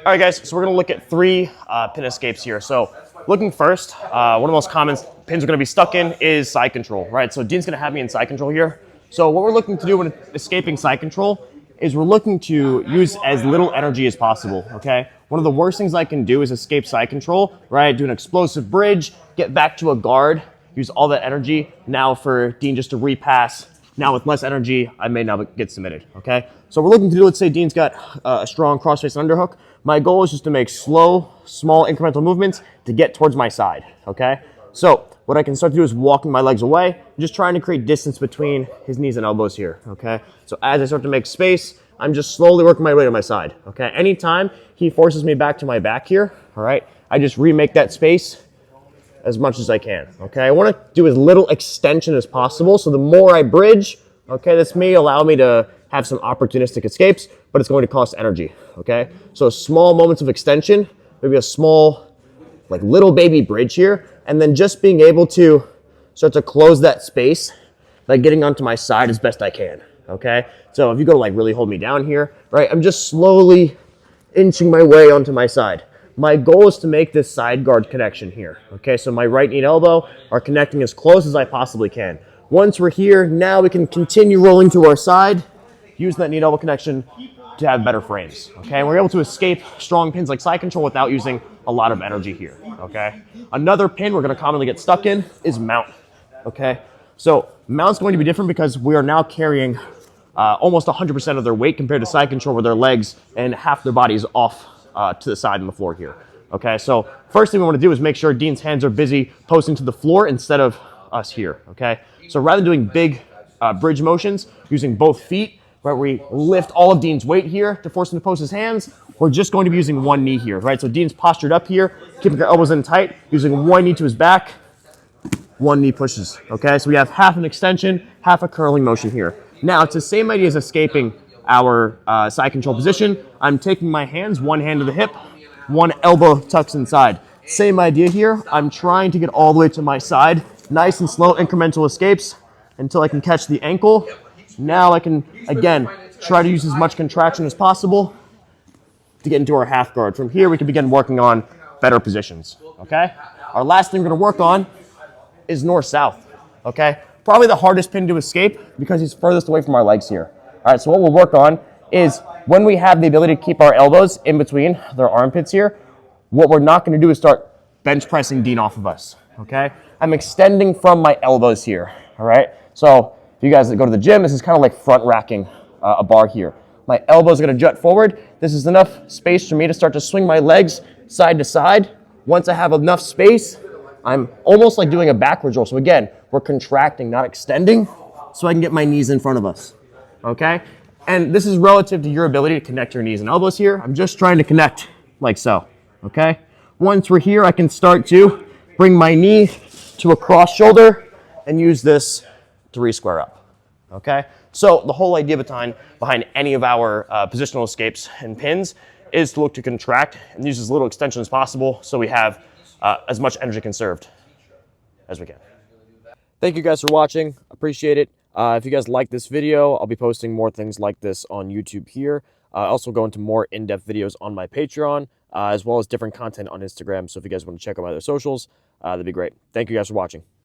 All right, guys, so we're gonna look at three pin escapes here. So looking first, one of the most common pins we're gonna be stuck in is side control, right? So Dean's gonna have me in side control here. So what we're looking to do when escaping side control is we're looking to use as little energy as possible, okay? One of the worst things I can do is escape side control, right? Do an explosive bridge, get back to a guard, use all that energy. Now for Dean just to repass. Now with less energy, I may now get submitted, okay? So we're looking to do, let's say Dean's got a strong cross-face underhook. My goal is just to make slow, small incremental movements to get towards my side, okay? So what I can start to do is walking my legs away, just trying to create distance between his knees and elbows here, okay? So as I start to make space, I'm just slowly working my way to my side, okay? Anytime he forces me back to my back here, all right, I just remake that space as much as I can, okay? I want to do as little extension as possible, so the more I bridge, okay, this may allow me to have some opportunistic escapes, but it's going to cost energy, okay? So small moments of extension, maybe a small, like little baby bridge here, and then just being able to start to close that space by getting onto my side as best I can, okay? So if you go to like really hold me down here, right, I'm just slowly inching my way onto my side. My goal is to make this side guard connection here, okay? So my right knee and elbow are connecting as close as I possibly can. Once we're here, now we can continue rolling to our side, use that knee and elbow connection to have better frames, okay? And we're able to escape strong pins like side control without using a lot of energy here, okay? Another pin we're gonna commonly get stuck in is mount, okay? So mount's going to be different because we are now carrying almost 100% of their weight compared to side control where their legs and half their body is off to the side on the floor here, okay? So first thing we wanna do is make sure Dean's hands are busy posting to the floor instead of us here, okay? So rather than doing big bridge motions, using both feet, right, we lift all of Dean's weight here to force him to post his hands, we're just going to be using one knee here, right? So Dean's postured up here, keeping our elbows in tight, using one knee to his back, one knee pushes, okay? So we have half an extension, half a curling motion here. Now, it's the same idea as escaping our side control position. I'm taking my hands, one hand to the hip, one elbow tucks inside. Same idea here. I'm trying to get all the way to my side. Nice and slow incremental escapes until I can catch the ankle. Now I can, again, try to use as much contraction as possible to get into our half guard. From here, we can begin working on better positions, okay? Our last thing we're gonna work on is north-south, okay? Probably the hardest pin to escape because he's furthest away from our legs here. All right, so what we'll work on is when we have the ability to keep our elbows in between their armpits here, what we're not gonna do is start bench pressing Dean off of us, okay? I'm extending from my elbows here, all right? So if you guys that go to the gym, this is kind of like front racking a bar here. My elbows are gonna jut forward. This is enough space for me to start to swing my legs side to side. Once I have enough space, I'm almost like doing a backwards roll. So again, we're contracting, not extending, so I can get my knees in front of us, okay? And this is relative to your ability to connect your knees and elbows here. I'm just trying to connect like so, okay? Once we're here, I can start to bring my knee to a cross shoulder and use this to re-square up, okay? So the whole idea behind any of our positional escapes and pins is to look to contract and use as little extension as possible so we have as much energy conserved as we can. Thank you guys for watching. Appreciate it. If you guys like this video, I'll be posting more things like this on YouTube here. I also go into more in-depth videos on my Patreon, as well as different content on Instagram. So if you guys want to check out my other socials, that'd be great. Thank you guys for watching.